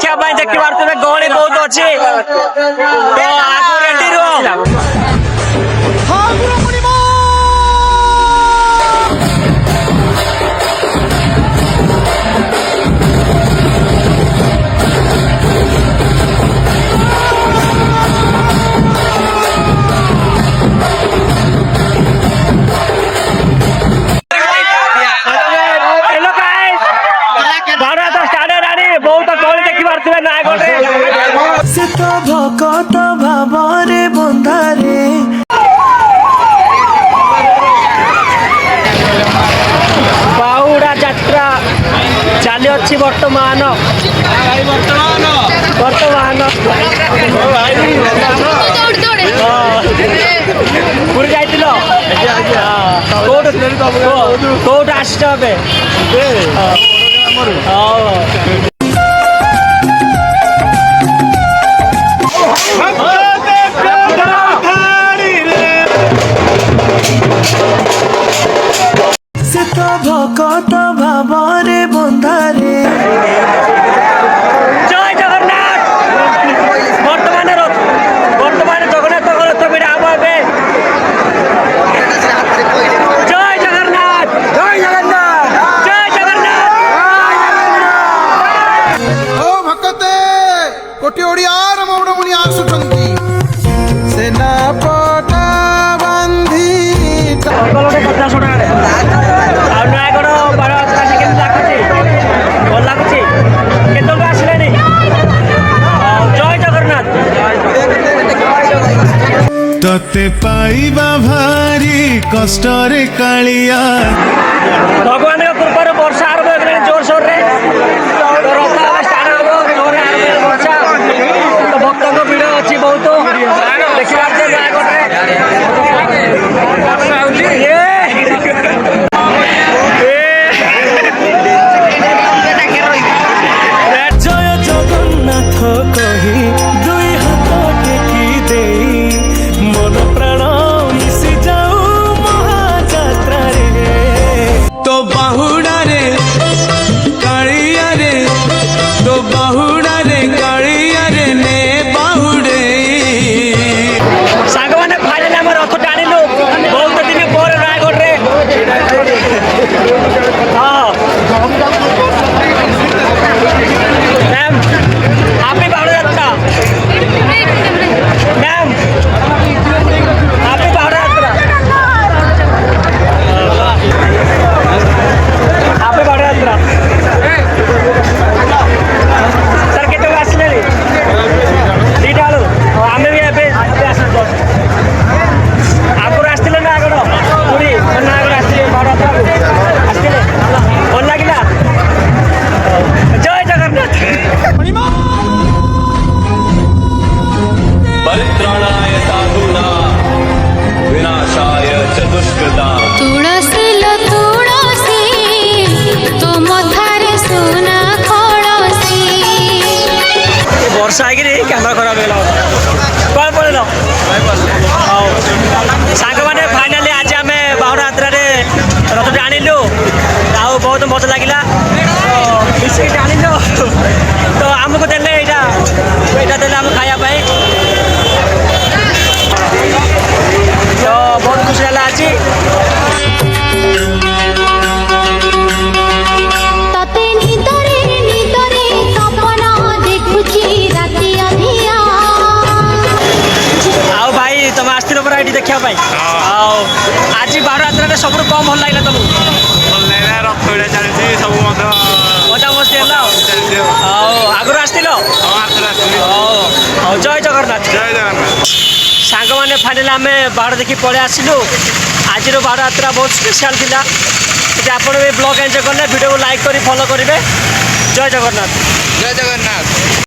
देखा देखी पारे गहली बहुत अच्छे तो आगे रेडी से तो भकत भावरे बंधारे बाहुड़ा यात्रा चली अच्छी बर्तमान पुरी जाइल कौट आस से तो भकत भावरे बंधारे जय जगन्नाथ बर्तमान जगन्नाथ रथ भिड़ा हम जय जगन्नाथ जय जगन्नाथ जय जगन्नाथ ओ भक्ते कोटी ओडियार मौड़ मुनि आसुचंती सेना पटा बांधी कथा शुणा नयगढ़ बार केमी लगुच भल लगुच केत आसले जय जगन्नाथ तते पाइबा भारी कष्टरे कालिया भगवान कृपार वर्षा आरंभ हो जोरसोर रथ स्टार्ट हम जोर आरंभ वर्षा तो भक्तों भिड़ अच्छी बहुत देखा जय जगन्नाथ कही दुई हाथ टेकी दे मन प्राण मिशि जाऊ महाजात्रा रे तो बाहुड़ा रे कालिया रे तो बाहुड़ा रे कालिया रे ने बाहुड़े सांग मैंने फाइनाल आम रथ टाणिलु बहुत दिन पर नयगढ़ हाँ मैम हैप्पी बाहुड़ा यात्रा मैम हैप्पी बाहुड़ा यात्रा हैप्पी बाहुड़ा यात्रा सर केत आसले दीटा बेलू आम भी आगुरी आसते ना आगड़ पुरी ना आगड़ आस बाहुड़ा आसते भल लगे जय जगन्नाथ परित्राणाय साधूना विनाशाय चतुष्कृता तुळसी लो तुळसी तो मथारे सोना खळसी वर्षा आगे कैमेरा खराब हो कौन पड़े सांग मैंने फाइनाली आज आम बाहुड़ा यात्रा रथ टाणिलु बहुत मजा लगे मिसिक टाणिलु तो आमको देले यहाँ देले आम खायापाई तो बहुत खुशी है आज तते निदरे निदरे सपना देखुची राति अधिया आओ भाई तुम आसथिल परा ये देखा आज बाहुड़ा यात्रा सब कम भल लगे तुमको रथ भिड़ा चलती सब मजा मस्ती है आगुरी आसथिल जय जगन्नाथ जय जगन्नाथ सांग मैंने फाइनाल आम बाहुड़ा देखी पलि आसिलु आज बाहुड़ा यात्रा बहुत स्पेशल थिला आपण भी ब्लॉग एंजॉय कले वीडियो को लाइक करी फॉलो करेंगे जय जगन्नाथ जय जगन्नाथ।